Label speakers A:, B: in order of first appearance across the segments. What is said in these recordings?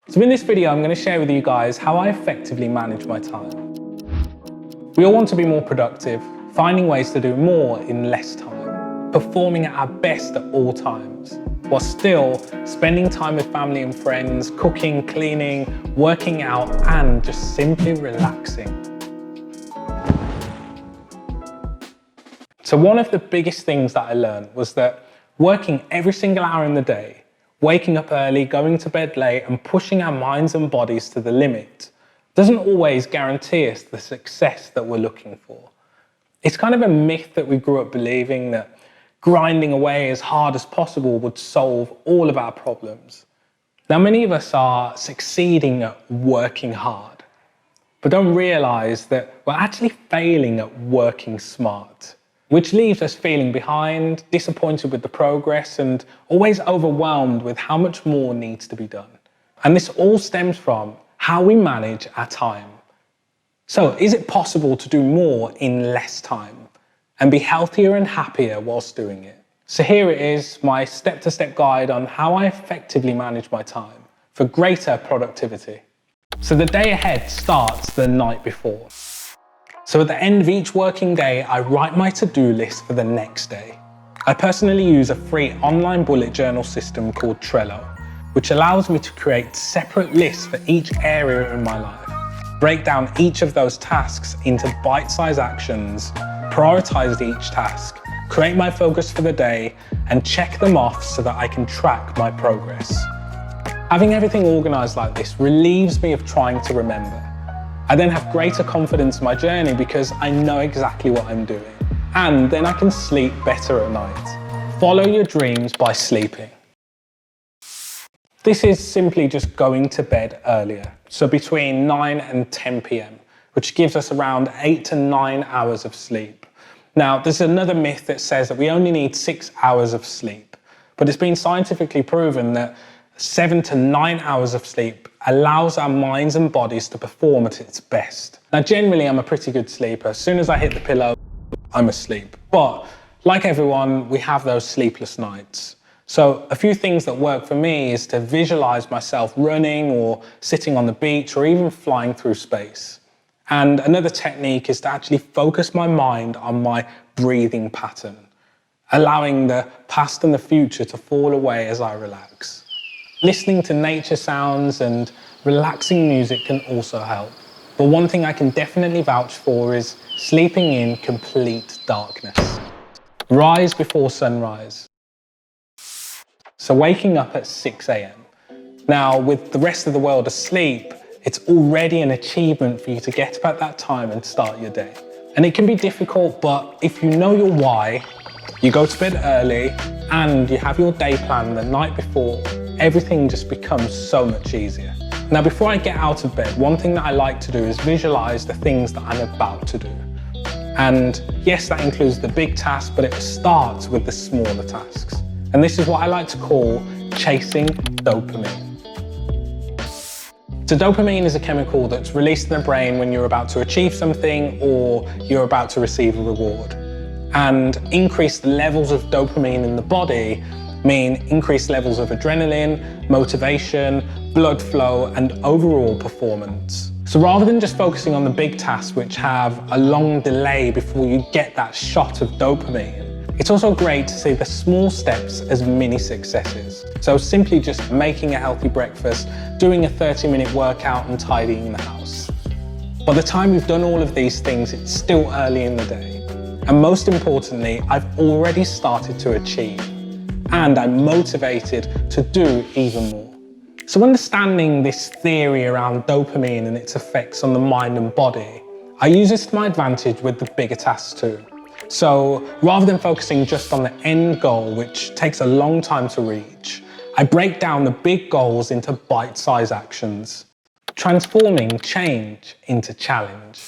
A: So in this video, I'm going to share with you guys how I effectively manage my time. We all want to be more productive, finding ways to do more in less time, performing at our best at all times, while still spending time with family and friends, cooking, cleaning, working out, and just simply relaxing. So one of the biggest things that I learned was that working every single hour in the day, waking up early, going to bed late, and pushing our minds and bodies to the limit doesn't always guarantee us the success that we're looking for. It's kind of a myth that we grew up believing that grinding away as hard as possible would solve all of our problems. Now, many of us are succeeding at working hard, but don't realize that we're actually failing at working smart, which leaves us feeling behind, disappointed with the progress, and always overwhelmed with how much more needs to be done. And this all stems from how we manage our time. So, is it possible to do more in less time and be healthier and happier whilst doing it? So here it is, my step-to-step guide on how I effectively manage my time for greater productivity. So the day ahead starts the night before. So at the end of each working day, I write my to-do list for the next day. I personally use a free online bullet journal system called Trello, which allows me to create separate lists for each area in my life, break down each of those tasks into bite-sized actions, prioritize each task, create my focus for the day, and check them off so that I can track my progress. Having everything organized like this relieves me of trying to remember. I then have greater confidence in my journey because I know exactly what I'm doing. And then I can sleep better at night. Follow your dreams by sleeping. This is simply just going to bed earlier, so between 9 and 10 p.m, which gives us around 8 to 9 hours of sleep. Now, there's another myth that says that we only need 6 hours of sleep, but it's been scientifically proven that 7 to 9 hours of sleep allows our minds and bodies to perform at its best. Now, generally, I'm a pretty good sleeper. As soon as I hit the pillow, I'm asleep. But like everyone, we have those sleepless nights. So a few things that work for me is to visualize myself running or sitting on the beach or even flying through space. And another technique is to actually focus my mind on my breathing pattern, allowing the past and the future to fall away as I relax. Listening to nature sounds and relaxing music can also help. But one thing I can definitely vouch for is sleeping in complete darkness. Rise before sunrise. So waking up at 6 a.m. Now, with the rest of the world asleep, it's already an achievement for you to get up at that time and start your day. And it can be difficult, but if you know your why, you go to bed early and you have your day planned the night before, everything just becomes so much easier. Now, before I get out of bed, one thing that I like to do is visualize the things that I'm about to do. And yes, that includes the big tasks, but it starts with the smaller tasks. And this is what I like to call chasing dopamine. So dopamine is a chemical that's released in the brain when you're about to achieve something or you're about to receive a reward. And increased levels of dopamine in the body mean increased levels of adrenaline, motivation, blood flow, and overall performance. So rather than just focusing on the big tasks which have a long delay before you get that shot of dopamine, it's also great to see the small steps as mini successes. So simply just making a healthy breakfast, doing a 30-minute workout, and tidying the house. By the time you've done all of these things, it's still early in the day. And most importantly, I've already started to achieve. And I'm motivated to do even more. So understanding this theory around dopamine and its effects on the mind and body, I use this to my advantage with the bigger tasks too. So rather than focusing just on the end goal, which takes a long time to reach, I break down the big goals into bite-sized actions, transforming change into challenge.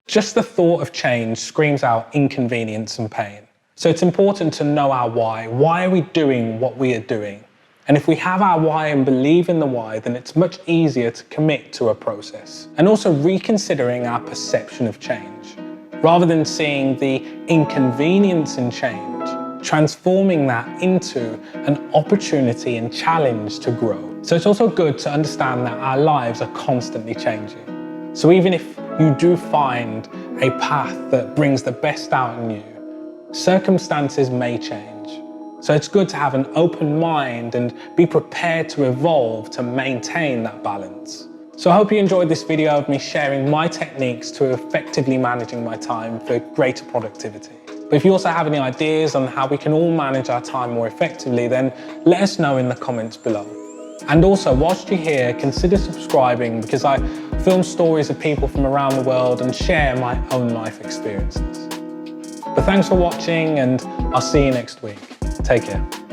A: Just the thought of change screams out inconvenience and pain. So it's important to know our why. Why are we doing what we are doing? And if we have our why and believe in the why, then it's much easier to commit to a process. And also reconsidering our perception of change. Rather than seeing the inconvenience in change, transforming that into an opportunity and challenge to grow. So it's also good to understand that our lives are constantly changing. So even if you do find a path that brings the best out in you, circumstances may change. So it's good to have an open mind and be prepared to evolve to maintain that balance. So I hope you enjoyed this video of me sharing my techniques to effectively managing my time for greater productivity. But if you also have any ideas on how we can all manage our time more effectively, then let us know in the comments below. And also, whilst you're here, consider subscribing, because I film stories of people from around the world and share my own life experiences. But thanks for watching, and I'll see you next week. Take care.